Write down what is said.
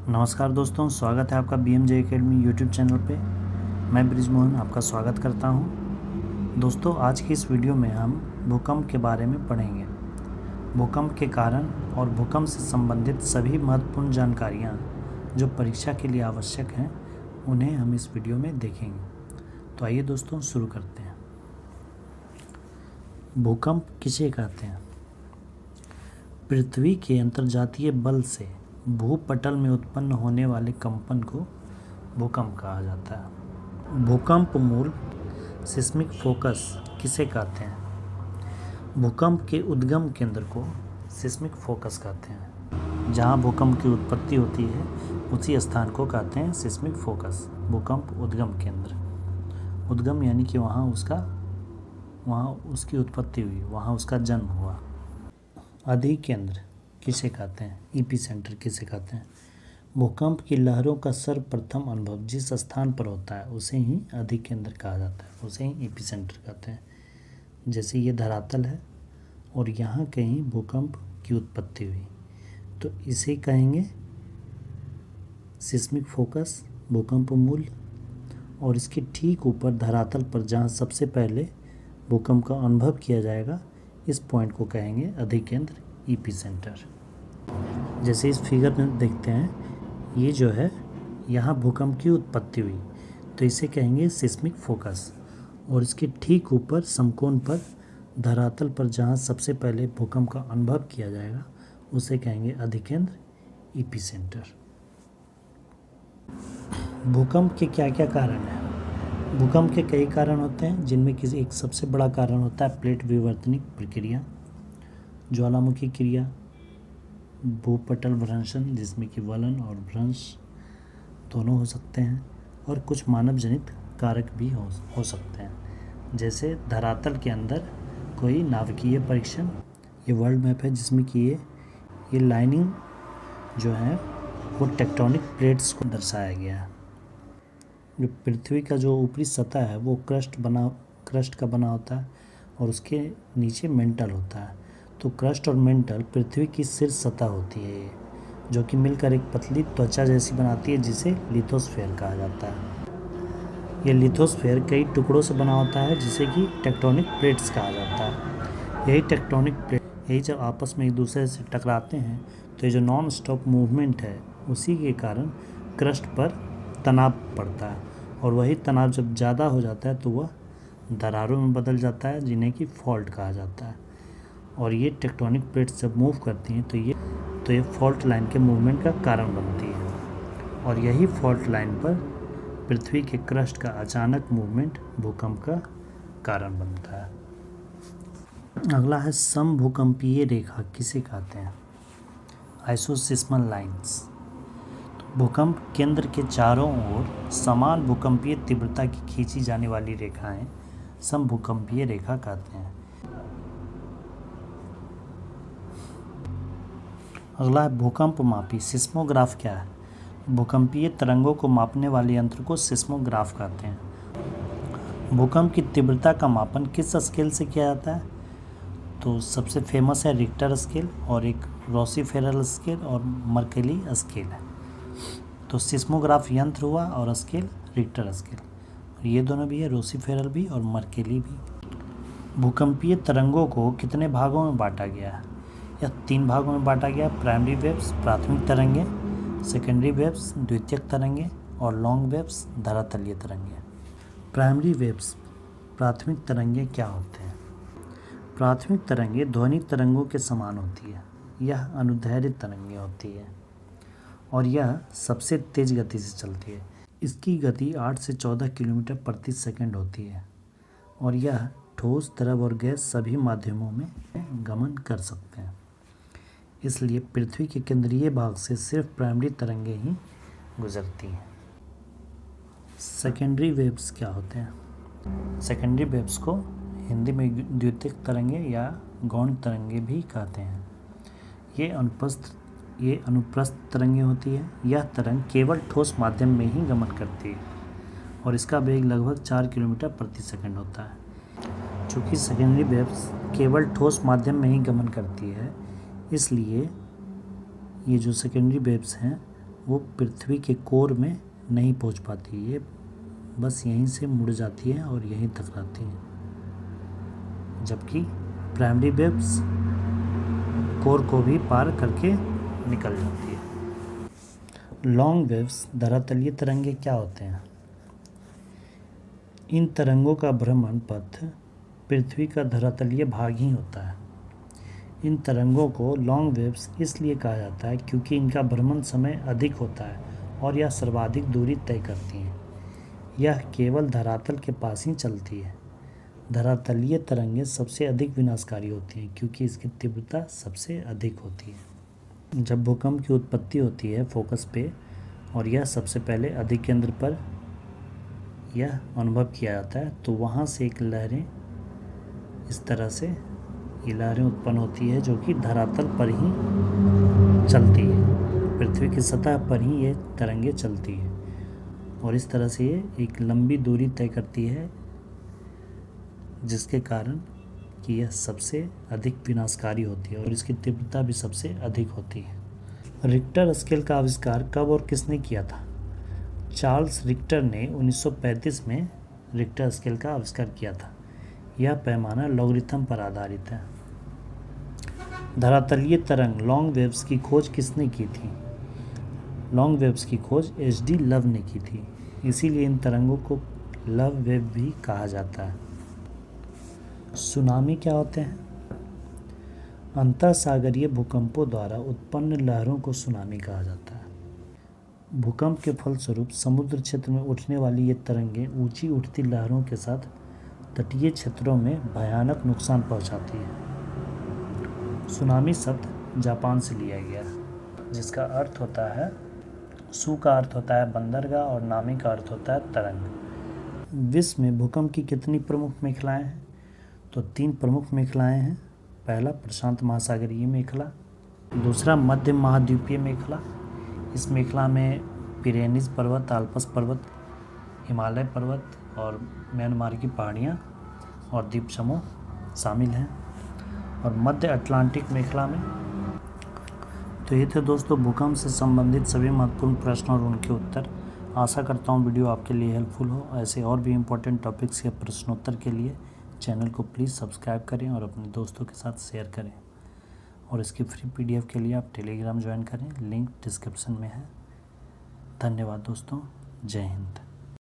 नमस्कार दोस्तों, स्वागत है आपका BMJ एकेडमी यूट्यूब चैनल पे। मैं ब्रिजमोहन आपका स्वागत करता हूं। दोस्तों, आज की इस वीडियो में हम भूकंप के बारे में पढ़ेंगे। भूकंप के कारण और भूकंप से संबंधित सभी महत्वपूर्ण जानकारियां जो परीक्षा के लिए आवश्यक हैं, उन्हें हम इस वीडियो में देखेंगे। तो आइए दोस्तों, शुरू करते हैं। भूकंप किसे कहते हैं? पृथ्वी के अंतर्जातीय बल से भूपटल में उत्पन्न होने वाले कंपन को भूकंप कहा जाता है। भूकंप मूल सिस्मिक फोकस किसे कहते हैं? भूकंप के उद्गम केंद्र को सिस्मिक फोकस कहते हैं। जहां भूकंप की उत्पत्ति होती है उसी स्थान को कहते हैं सिस्मिक फोकस। भूकंप उद्गम केंद्र, उद्गम यानी कि वहाँ उसकी उत्पत्ति हुई, वहाँ उसका जन्म हुआ। अधिकेंद्र किसे कहते हैं? ईपी सेंटर किसे कहते हैं? भूकंप की लहरों का सर्वप्रथम अनुभव जिस स्थान पर होता है उसे ही अधिकेंद्र कहा जाता है, उसे ही ईपी सेंटर कहते हैं। जैसे ये धरातल है और यहाँ कहीं भूकंप की उत्पत्ति हुई तो इसे कहेंगे सिस्मिक फोकस, भूकंप मूल। और इसके ठीक ऊपर धरातल पर जहाँ सबसे पहले भूकंप का अनुभव किया जाएगा, इस पॉइंट को कहेंगे अधिकेंद्र, ईपी सेंटर। जैसे इस फिगर में देखते हैं, ये जो है यहाँ भूकंप की उत्पत्ति हुई तो इसे कहेंगे सिस्मिक फोकस। और इसके ठीक ऊपर समकोण पर धरातल पर जहाँ सबसे पहले भूकंप का अनुभव किया जाएगा उसे कहेंगे अधिकेंद्र, ईपी सेंटर। भूकंप के क्या क्या कारण हैं? भूकंप के कई कारण होते हैं, जिनमें किसी एक सबसे बड़ा कारण होता है प्लेट विवर्तनिक प्रक्रिया, ज्वालामुखी क्रिया, भूपटल भ्रंशन जिसमें कि वलन और भ्रंश दोनों हो सकते हैं, और कुछ मानव जनित कारक भी हो सकते हैं। जैसे धरातल के अंदर कोई नाभिकीय परीक्षण, ये वर्ल्ड मैप है जिसमें कि ये लाइनिंग जो है वो टेक्टोनिक प्लेट्स को दर्शाया गया है। जो पृथ्वी का जो ऊपरी सतह है वो क्रस्ट का बना होता है और उसके नीचे मेंटल होता है। तो क्रस्ट और मेंटल पृथ्वी की शीर्ष सतह होती है ये, जो कि मिलकर एक पतली त्वचा जैसी बनाती है जिसे लिथोस्फीयर कहा जाता है। ये लिथोस्फीयर कई टुकड़ों से बना होता है जिसे कि टेक्टोनिक प्लेट्स कहा जाता है। यही टेक्टोनिक प्लेट जब आपस में एक दूसरे से टकराते हैं तो ये जो नॉन स्टॉप मूवमेंट है उसी के कारण क्रस्ट पर तनाव पड़ता है, और वही तनाव जब ज़्यादा हो जाता है तो वह दरारों में बदल जाता है जिन्हें कि फॉल्ट कहा जाता है। और ये टेक्टोनिक प्लेट्स जब मूव करती हैं तो ये फॉल्ट लाइन के मूवमेंट का कारण बनती है, और यही फॉल्ट लाइन पर पृथ्वी के क्रस्ट का अचानक मूवमेंट भूकंप का कारण बनता है। अगला है समभूकंपीय रेखा किसे कहते हैं? आइसोसिस्मल लाइंस। भूकंप केंद्र के चारों ओर समान भूकंपीय तीव्रता की खींची जाने वाली रेखाएं समभूकंपीय रेखा कहते हैं। अगला है भूकंप मापी। सिस्मोग्राफ क्या है? भूकंपीय तरंगों को मापने वाले यंत्र को सिस्मोग्राफ कहते हैं। भूकंप की तीव्रता का मापन किस स्केल से किया जाता है? तो सबसे फेमस है रिक्टर स्केल, और एक रोसीफेरल स्केल और मर्केली स्केल है। तो सिस्मोग्राफ यंत्र हुआ और स्केल रिक्टर स्केल। ये दोनों भी है, रोसीफेरल भी और मर्केली भी। भूकंपीय तरंगों को कितने भागों में बांटा गया है? यह 3 भागों में बांटा गया है। प्राइमरी वेव्स प्राथमिक तरंगे, सेकेंडरी वेव्स द्वितीयक तरंगे, और लॉन्ग वेव्स धरातलीय तरंगे। प्राइमरी वेव्स प्राथमिक तरंगे क्या होते हैं? प्राथमिक तरंगे ध्वनिक तरंगों के समान होती है। यह अनुदैर्ध्य तरंगे होती है और यह सबसे तेज गति से चलती है। इसकी गति 8 से 14 किलोमीटर प्रति सेकंड होती है, और यह ठोस, द्रव और गैस सभी माध्यमों में गमन कर सकते हैं। इसलिए पृथ्वी के केंद्रीय भाग से सिर्फ प्राइमरी तरंगे ही गुजरती हैं। सेकेंडरी वेव्स क्या होते हैं? सेकेंडरी वेव्स को हिंदी में द्वितीयक तरंगे या गौण तरंगे भी कहते हैं। ये अनुप्रस्थ तरंगे होती है। यह तरंग केवल ठोस माध्यम में ही गमन करती है और इसका वेग लगभग 4 किलोमीटर प्रति सेकंड होता है। चूँकि सेकेंडरी वेव्स केवल ठोस माध्यम में ही गमन करती है, इसलिए ये जो सेकेंडरी वेव्स हैं वो पृथ्वी के कोर में नहीं पहुंच पाती, ये बस यहीं से मुड़ जाती है और यहीं टकराती हैं, जबकि प्राइमरी वेव्स कोर को भी पार करके निकल जाती है। लॉन्ग वेव्स धरातलीय तरंगे क्या होते हैं? इन तरंगों का भ्रमण पथ पृथ्वी का धरातलीय भाग ही होता है। इन तरंगों को लॉन्ग वेव्स इसलिए कहा जाता है क्योंकि इनका भ्रमण समय अधिक होता है और यह सर्वाधिक दूरी तय करती हैं। यह केवल धरातल के पास ही चलती है। धरातलीय तरंगें सबसे अधिक विनाशकारी होती हैं क्योंकि इसकी तीव्रता सबसे अधिक होती है। जब भूकंप की उत्पत्ति होती है फोकस पे और यह सबसे पहले अधिकेंद्र पर यह अनुभव किया जाता है, तो वहाँ से एक लहरें इस तरह से ये लहरें उत्पन्न होती है जो कि धरातल पर ही चलती है, पृथ्वी की सतह पर ही ये तरंगें चलती है और इस तरह से ये एक लंबी दूरी तय करती है, जिसके कारण कि यह सबसे अधिक विनाशकारी होती है और इसकी तीव्रता भी सबसे अधिक होती है। रिक्टर स्केल का आविष्कार कब और किसने किया था? चार्ल्स रिक्टर ने 1935 में रिक्टर स्केल का आविष्कार किया था। यह पैमाना लॉगरिथम पर आधारित है। धरातलीय तरंग लॉन्ग वेव्स की खोज किसने की थी? लॉन्ग वेव्स की खोज HD लव ने की थी, इसीलिए इन तरंगों को लव वेव भी कहा जाता है। सुनामी क्या होते हैं? अंतःसागरीय भूकंपों द्वारा उत्पन्न लहरों को सुनामी कहा जाता है। भूकंप के फलस्वरूप समुद्र क्षेत्र में उठने वाली ये तरंगें ऊंची उठती लहरों के साथ तटीय क्षेत्रों में भयानक नुकसान पहुंचाती है। सुनामी शब्द जापान से लिया गया है, जिसका अर्थ होता है, सु का अर्थ होता है बंदरगाह और नामी का अर्थ होता है तरंग। विश्व में भूकंप की कितनी प्रमुख मेखलाएं हैं? तो 3 प्रमुख मेखलाएं हैं। पहला प्रशांत महासागरीय मेखला, दूसरा मध्य महाद्वीपीय मेखला। इस मेखला में पिरेनीज पर्वत, आल्प्स पर्वत, हिमालय पर्वत और म्यांमार की पहाड़ियाँ और द्वीप समूह शामिल हैं। और मध्य अटलांटिक मेखला में। तो ये थे दोस्तों भूकंप से संबंधित सभी महत्वपूर्ण प्रश्न और उनके उत्तर। आशा करता हूँ वीडियो आपके लिए हेल्पफुल हो। ऐसे और भी इम्पोर्टेंट टॉपिक्स या प्रश्नोत्तर के लिए चैनल को प्लीज़ सब्सक्राइब करें और अपने दोस्तों के साथ शेयर करें। और इसकी फ्री PDF के लिए आप टेलीग्राम ज्वाइन करें, लिंक डिस्क्रिप्शन में है। धन्यवाद दोस्तों, जय हिंद।